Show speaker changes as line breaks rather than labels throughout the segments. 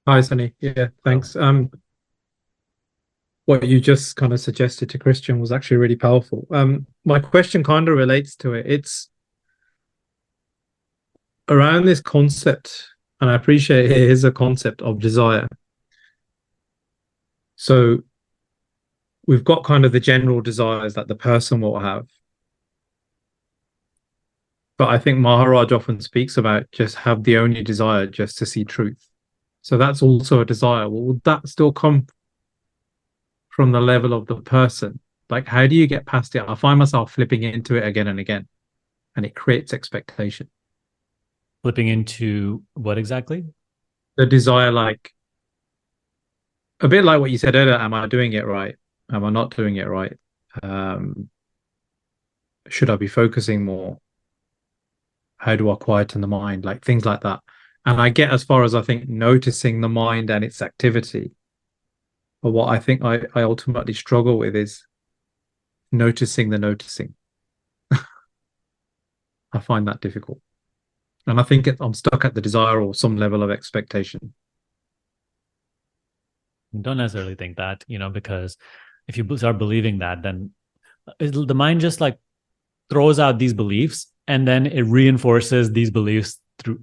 Hi, Sunny. Yeah,
Oh,
thanks. What you just kind of suggested to Christian was actually really powerful. My question kind of relates to it. It's around this concept, and I appreciate it is a concept of desire. So we've got kind of the general desires that the person will have, but I think Maharaj often speaks about just have the only desire just to see truth. So that's also a desire. Well, would that still come from the level of the person? Like, how do you get past it? I find myself flipping into it again and again, and it creates expectation.
flipping into what exactly?
The desire, like a bit like what you said earlier, am I doing it right? Am I not doing it right? Um, should I be focusing more? How do I quieten the mind? Like things like that. And I get as far as I think noticing the mind and its activity. But what I think I ultimately struggle with is noticing the noticing. I find that difficult. And I think I'm stuck at the desire or some level of expectation.
Don't necessarily think that, because if you start believing that, then the mind just like throws out these beliefs and then it reinforces these beliefs through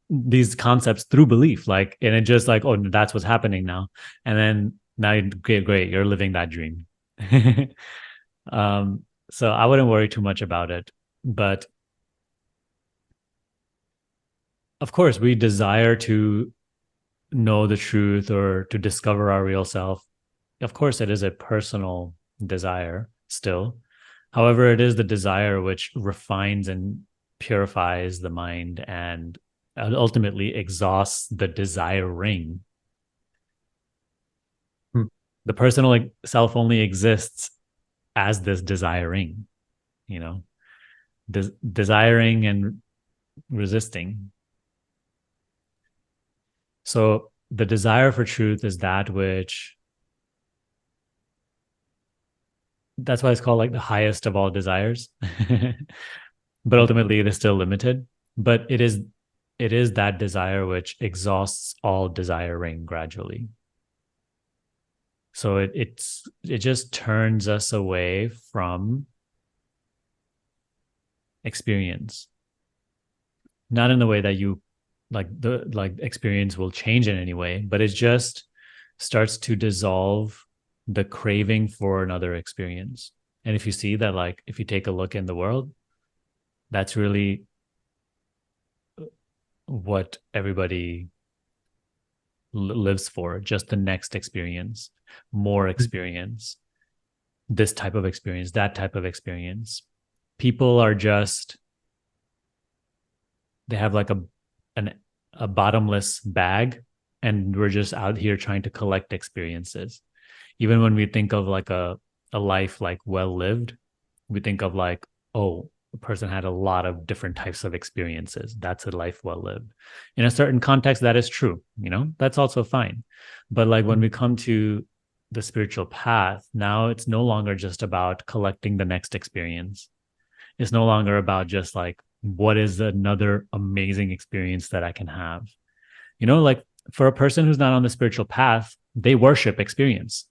these concepts through belief. Like, and it just like, oh, that's what's happening now. And then now, great, you're living that dream. um, so I wouldn't worry too much about it. But of course, we desire to know the truth or to discover our real self. Of course, it is a personal desire still. However, it is the desire which refines and purifies the mind and ultimately exhausts the desiring.
Hmm.
The personal self only exists as this desiring, you know, desiring and resisting. So the desire for truth is that which, that's why it's called like the highest of all desires. But ultimately it is still limited. But it is that desire which exhausts all desiring gradually. So it just turns us away from experience, not in the way that you like experience will change in any way, but it just starts to dissolve the craving for another experience. And if you see that, like if you take a look in the world, that's really what everybody lives for, just the next experience, more experience, this type of experience, that type of experience. People are just, they have like an, a bottomless bag, and we're just out here trying to collect experiences. Even when we think of like a life like well lived, we think of like, oh, a person had a lot of different types of experiences. That's a life well lived. In a certain context, that is true, that's also fine. But like when
Hmm.
we come to the spiritual path, now it's no longer just about collecting the next experience. It's no longer about just like, what is another amazing experience that I can have? Like for a person who's not on the spiritual path, they worship experience.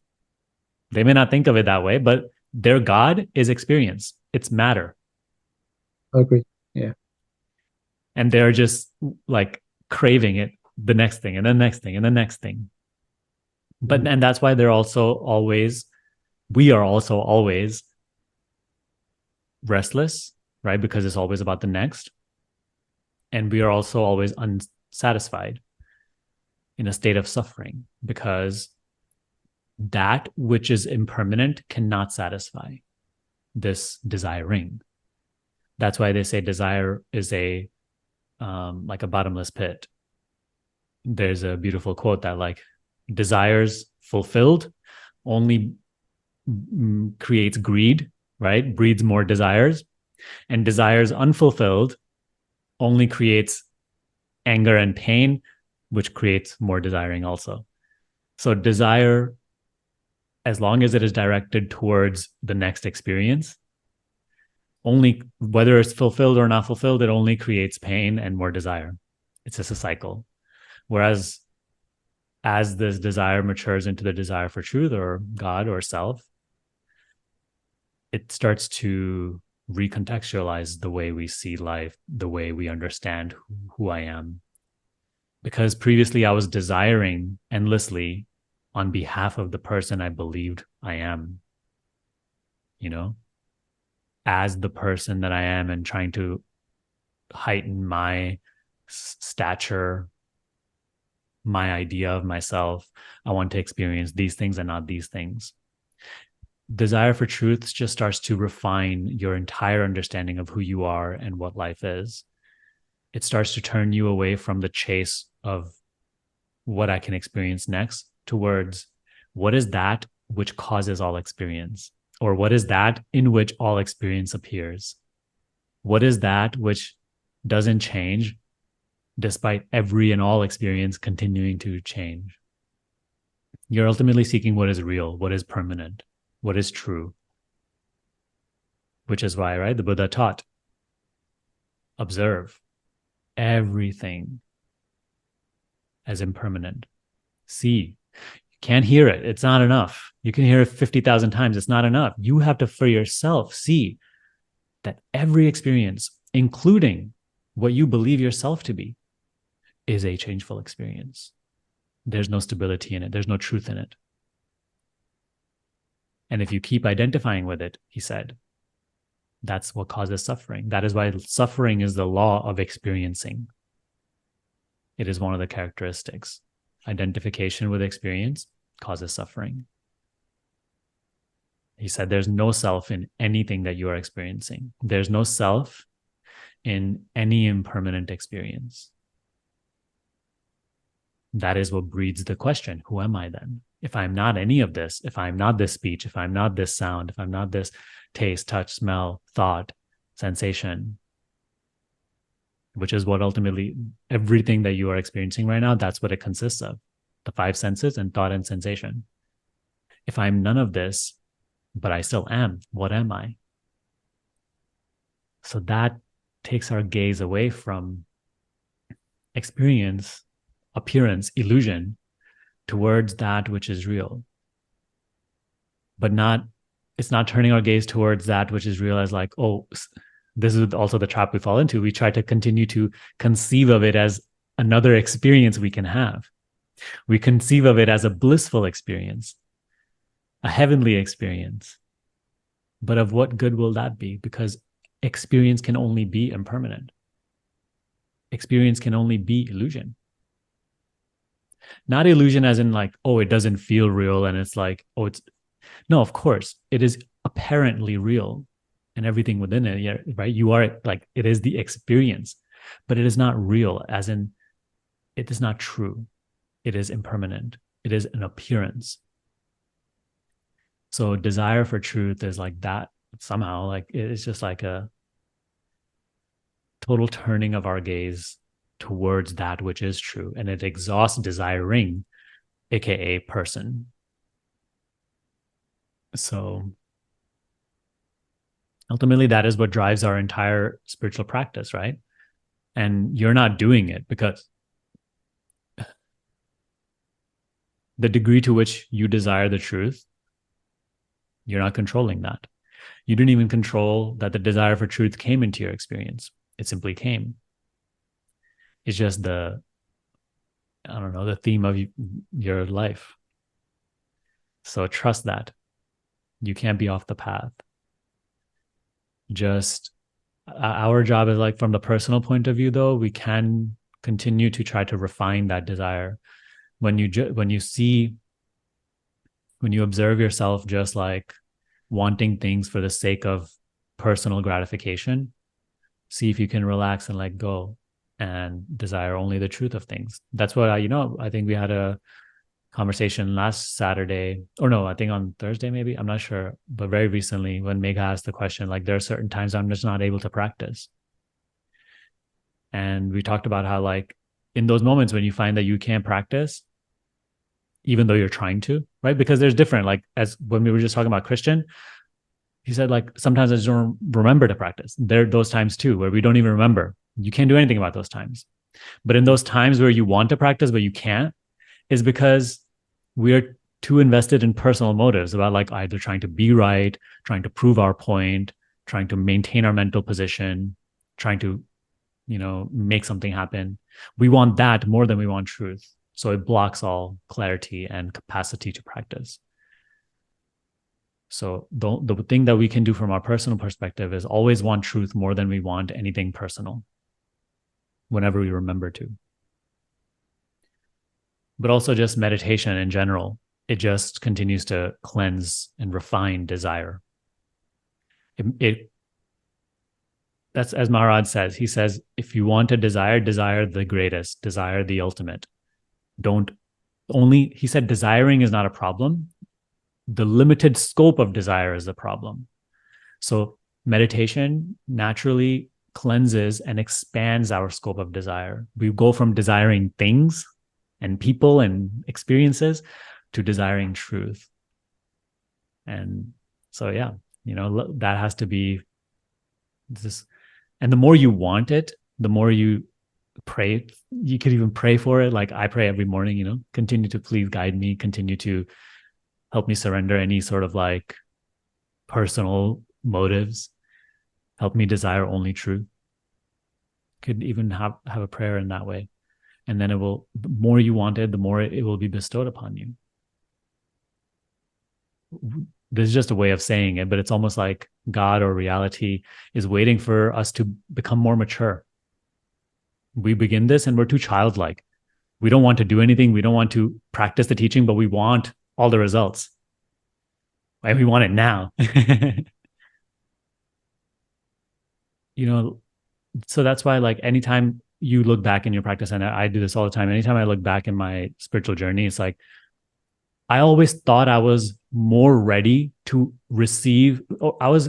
They may not think of it that way, but their God is experience. It's matter.
I agree. Yeah.
And they're just like craving it, the next thing and the next thing and the next thing. But
Hmm.
and that's why they're also always, we are also always restless, right? Because it's always about the next. And we are also always unsatisfied, in a state of suffering, because that which is impermanent cannot satisfy this desiring. That's why they say desire is a like a bottomless pit. There's a beautiful quote that like desires fulfilled only creates greed, right? Breeds more desires, and desires unfulfilled only creates anger and pain, which creates more desiring also. So desire, as long as it is directed towards the next experience, only, whether it's fulfilled or not fulfilled, it only creates pain and more desire. It's just a cycle. Whereas as this desire matures into the desire for truth or God or self, it starts to recontextualize the way we see life, the way we understand who I am. Because previously I was desiring endlessly on behalf of the person I believed I am, you know, as the person that I am, and trying to heighten my stature, my idea of myself. I want to experience these things and not these things. Desire for truth just starts to refine your entire understanding of who you are and what life is. It starts to turn you away from the chase of what I can experience next towards what is that which causes all experience, or what is that in which all experience appears? What is that which doesn't change despite every and all experience continuing to change? You're ultimately seeking what is real, what is permanent, what is true, which is why, right, the Buddha taught, observe everything as impermanent. See, you can't hear it. It's not enough. You can hear it 50,000 times. It's not enough. You have to, for yourself, see that every experience, including what you believe yourself to be, is a changeful experience. There's no stability in it. There's no truth in it. And if you keep identifying with it, he said, that's what causes suffering. That is why suffering is the law of experiencing. It is one of the characteristics. Identification with experience causes suffering. He said there's no self in anything that you are experiencing. There's no self in any impermanent experience. That is what breeds the question, who am I then? If I'm not any of this, if I'm not this speech, if I'm not this sound, if I'm not this taste, touch, smell, thought, sensation, which is what ultimately everything that you are experiencing right now, that's what it consists of, the five senses and thought and sensation. If I'm none of this, but I still am, what am I? So that takes our gaze away from experience, appearance, illusion, towards that which is real. But it's not turning our gaze towards that which is real as like, oh, this is also the trap we fall into. We try to continue to conceive of it as another experience we can have. We conceive of it as a blissful experience, a heavenly experience. But of what good will that be? Because experience can only be impermanent. Experience can only be illusion. Not illusion as in like, oh, it doesn't feel real. And it's like, oh, it's no, of course, it is apparently real and everything within it, yeah, right? You are like, it is the experience, but it is not real, as in it is not true. It is impermanent. It is an appearance. So desire for truth is like that somehow, like it's just like a total turning of our gaze towards that which is true. And it exhausts desiring, aka person. So ultimately, that is what drives our entire spiritual practice, right? And you're not doing it because the degree to which you desire the truth, you're not controlling that. You didn't even control that the desire for truth came into your experience. It simply came. It's just the theme of your life. So trust that. You can't be off the path. Just our job is like, from the personal point of view, though, we can continue to try to refine that desire. When you observe yourself just like wanting things for the sake of personal gratification, see if you can relax and let go and desire only the truth of things. That's what I think we had a conversation last Saturday, or no, I think on Thursday, maybe, I'm not sure, but very recently when Megha asked the question, like, there are certain times I'm just not able to practice. And we talked about how, like, in those moments when you find that you can't practice, even though you're trying to, right? Because there's different, like, as when we were just talking about Christian, he said, like, sometimes I just don't remember to practice. There are those times too, where we don't even remember. You can't do anything about those times. But in those times where you want to practice, but you can't, is because we're too invested in personal motives about like either trying to be right, trying to prove our point, trying to maintain our mental position, trying to, make something happen. We want that more than we want truth. So it blocks all clarity and capacity to practice. So the thing that we can do from our personal perspective is always want truth more than we want anything personal whenever we remember to. But also just meditation in general, it just continues to cleanse and refine desire. That's as Maharaj says. He says, if you want a desire, desire the greatest, desire the ultimate. Don't only, he said, desiring is not a problem. The limited scope of desire is the problem. So meditation naturally cleanses and expands our scope of desire. We go from desiring things and people and experiences to desiring truth. And so, yeah, that has to be this. And the more you want it, the more you pray. You could even pray for it. Like I pray every morning, continue to please guide me, continue to help me surrender any sort of like personal motives, help me desire only truth. Could even have a prayer in that way. And then the more you want it, the more it will be bestowed upon you. This is just a way of saying it, but it's almost like God or reality is waiting for us to become more mature. We begin this and we're too childlike. We don't want to do anything. We don't want to practice the teaching, but we want all the results. And we want it now. So that's why, like, anytime you look back in your practice, and I do this all the time, anytime I look back in my spiritual journey, it's like, I always thought I was more ready to receive. I always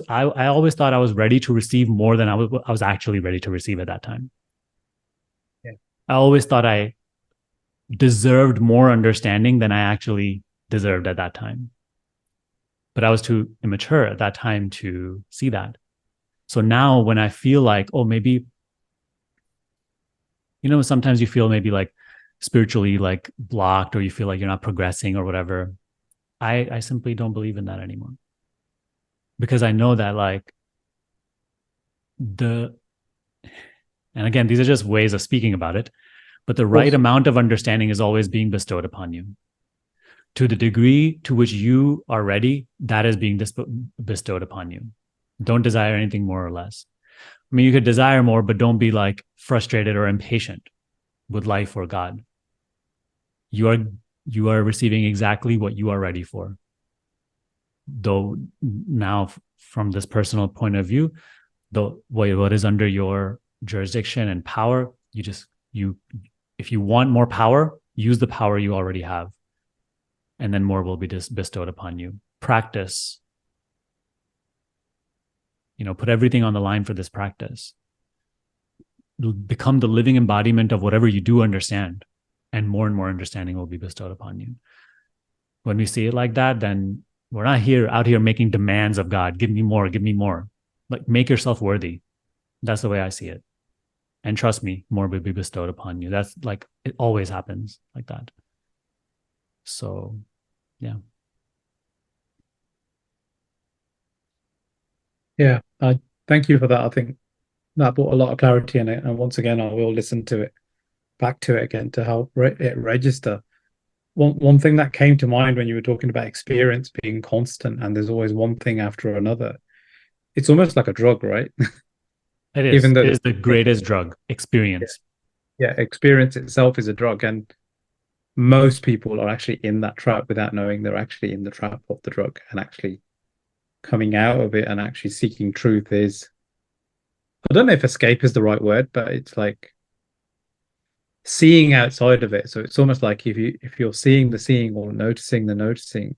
thought I was ready to receive more than I was actually ready to receive at that time.
Yeah.
I always thought I deserved more understanding than I actually deserved at that time. But I was too immature at that time to see that. So now when I feel like, oh, maybe, sometimes you feel maybe like spiritually like blocked, or you feel like you're not progressing or whatever. I simply don't believe in that anymore. Because I know that like and again, these are just ways of speaking about it, but the right amount of understanding is always being bestowed upon you. To the degree to which you are ready, that is being bestowed upon you. Don't desire anything more or less. I mean, you could desire more, but don't be like frustrated or impatient with life or God. You are receiving exactly what you are ready for. Though now, from this personal point of view, what is under your jurisdiction and power, if you want more power, use the power you already have, and then more will be bestowed upon you. Practice. Put everything on the line for this practice. Become the living embodiment of whatever you do understand, and more understanding will be bestowed upon you. When we see it like that, then we're not out here making demands of God. Give me more, give me more. Like, make yourself worthy. That's the way I see it. And trust me, more will be bestowed upon you. That's like, it always happens like that. So, yeah.
Yeah, thank you for that. I think that brought a lot of clarity in it. And once again, I will listen to it, back to it again to help it register. One thing that came to mind when you were talking about experience being constant and there's always one thing after another, it's almost like a drug, right?
It is.
Even though
It is the greatest drug, experience.
yeah, experience itself is a drug, and most people are actually in that trap without knowing they're actually in the trap of the drug, and actually coming out of it and actually seeking truth is, I don't know if escape is the right word, but it's like seeing outside of it. So it's almost like if you're seeing the seeing or noticing the noticing,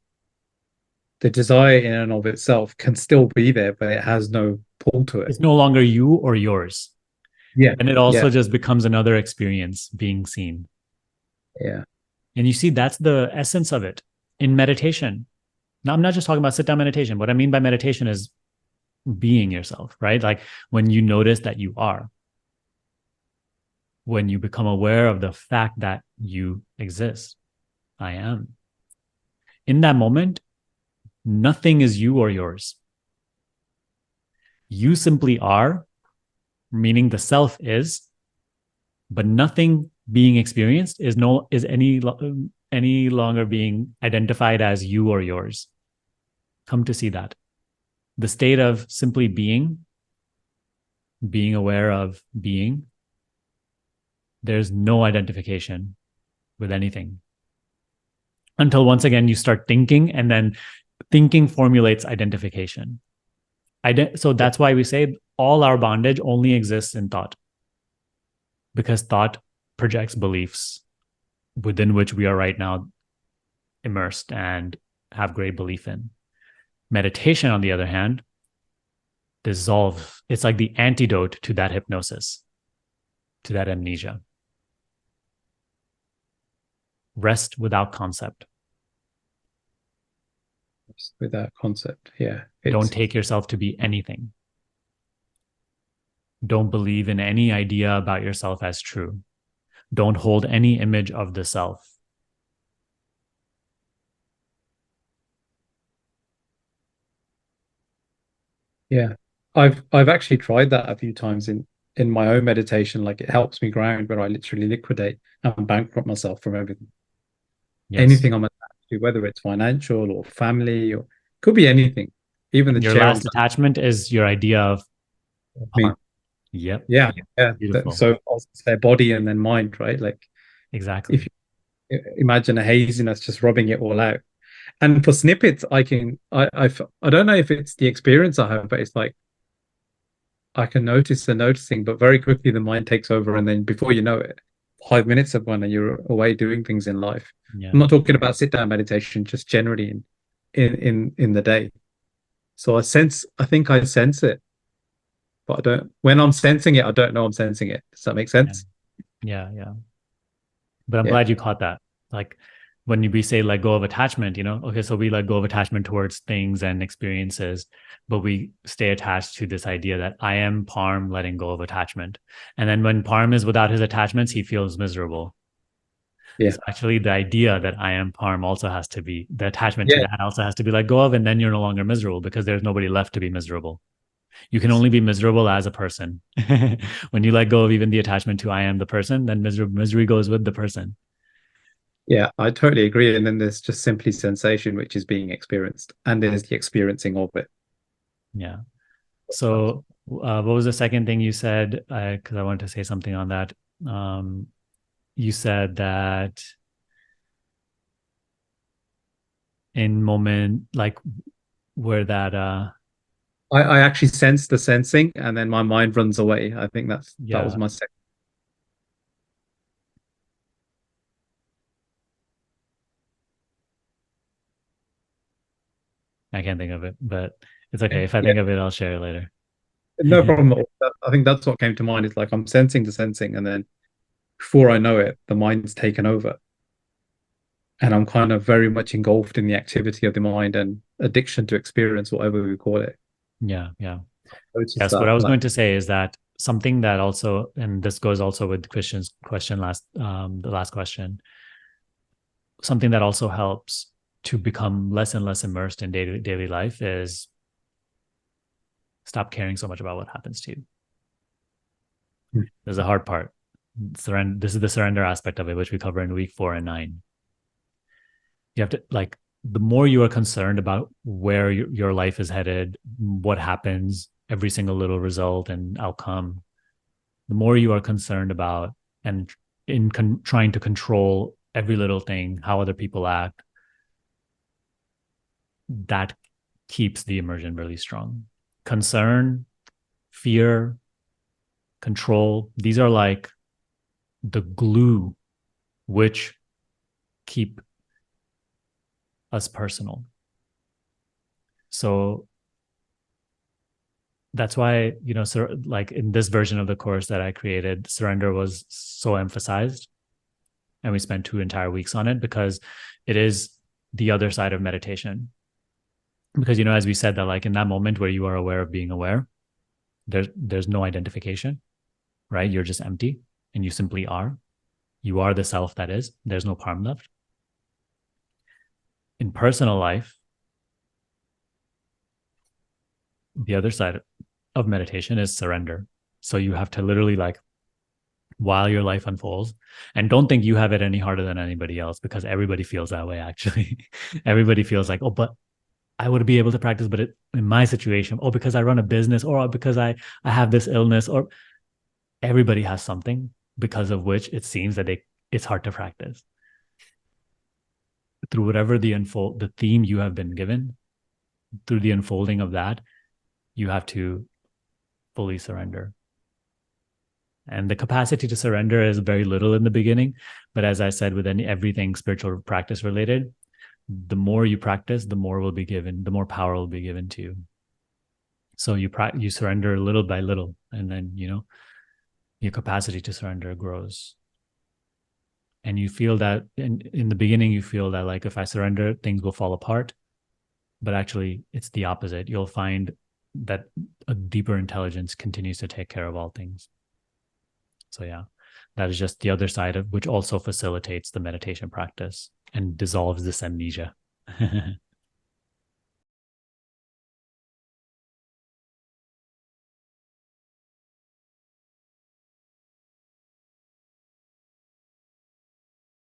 the desire in and of itself can still be there, but it has no pull to it.
It's no longer you or yours.
Yeah.
And it also
Yeah.
just becomes another experience being seen.
Yeah.
And you see, that's the essence of it in meditation. Now, I'm not just talking about sit down meditation. What I mean by meditation is being yourself, right? Like when you notice that you are, when you become aware of the fact that you exist. I am. In that moment, nothing is you or yours. You simply are, meaning the self is, but nothing being experienced is any longer being identified as you or yours. Come to see that. The state of simply being aware of being, there's no identification with anything until once again you start thinking, and then thinking formulates identification. So
Yeah.
that's why we say all our bondage only exists in thought, because thought projects beliefs within which we are right now immersed and have great belief in. Meditation, on the other hand, it's like the antidote to that hypnosis, to that amnesia. Rest without concept.
With that concept. Yeah.
Don't
It's
take yourself to be anything. Don't believe in any idea about yourself as true. Don't hold any image of the self.
yeah. I've actually tried that a few times in my own meditation. Like it helps me ground where I literally liquidate and bankrupt myself from everything.
Yes.
Anything I'm attached to, whether it's financial or family or could be anything. Even the
And your
chair I'm
last attachment is your idea of
sat me.
harm. Yep.
Yeah. Yeah.
Beautiful.
So I'll say body and then mind, right? Like if
Exactly.
you imagine a haziness just rubbing it all out. And for snippets, I don't know if it's the experience I have, but it's like I can notice the noticing, but very quickly the mind takes over, and then before you know it, 5 minutes have gone, and you're away doing things in life.
Yeah.
I'm not talking about sit down meditation, just generally in the day. So I think I sense it, but I don't. When I'm sensing it, I don't know I'm sensing it. Does that make
Yeah.
sense?
Yeah. Yeah. But I'm
Yeah,
glad you caught that. Like when we say let go of attachment, okay, so we let go of attachment towards things and experiences, but we stay attached to this idea that I am Parm letting go of attachment. And then when Parm is without his attachments, he feels miserable.
yeah,
So actually, the idea that I am Parm also has to be, the attachment to
yeah.
that also has to be let go of, and then you're no longer miserable because there's nobody left to be miserable. You can only be miserable as a person. When you let go of even the attachment to I am the person, then misery goes with the person.
Yeah, I totally agree. And then there's just simply sensation, which is being experienced, and there's the experiencing of it.
Yeah. So, what was the second thing you said? Because I wanted to say something on that. Um, you said that in moment like where that
I actually sense the sensing, and then my mind runs away. I think that was
yeah,
my second.
I can't think of it, but it's okay.
Yeah,
If I
yeah,
think of it, I'll share it later.
no problem at all. I think that's what came to mind. It's like I'm sensing the sensing, and then before I know it, the mind's taken over, and I'm kind of very much engulfed in the activity of the mind and addiction to experience, whatever we call it.
Yeah, yeah.
Notice
Yes, what I was
that
going to say is that something that also, and this goes also with Christian's question the last question, something that also helps to become less and less immersed in daily life is stop caring so much about what happens to you. There's a hard part. This is the surrender aspect of it, which we cover in week 4 and 9. You have to, like, the more you are concerned about where your life is headed, what happens, every single little result and outcome, the more you are concerned about and trying to control every little thing, how other people act, that keeps the immersion really strong. Concern, fear, control, these are like the glue which keep us personal. So that's why, like in this version of the course that I created, surrender was so emphasized. And we spent 2 entire weeks on it because it is the other side of meditation. Because, as we said, that like in that moment where you are aware of being aware, there's no identification, right? You're just empty and you simply are. You are the self that is. There's no harm left. in personal life, the other side of meditation is surrender. So you have to literally like while your life unfolds, and don't think you have it any harder than anybody else, because everybody feels that way actually. Everybody feels like, oh, but I would be able to practice, but in my situation, oh, because I run a business, or because I have this illness, or everybody has something because of which it seems that it's hard to practice. Through whatever the theme you have been given, through the unfolding of that, you have to fully surrender. And the capacity to surrender is very little in the beginning, but as I said, with everything spiritual practice related, the more you practice, the more will be given, the more power will be given to you. So you surrender little by little, and then your capacity to surrender grows. And you feel that in the beginning, you feel that like if I surrender, things will fall apart. But actually, it's the opposite. You'll find that a deeper intelligence continues to take care of all things. So yeah, that is just the other side of which also facilitates the meditation practice and dissolves this amnesia.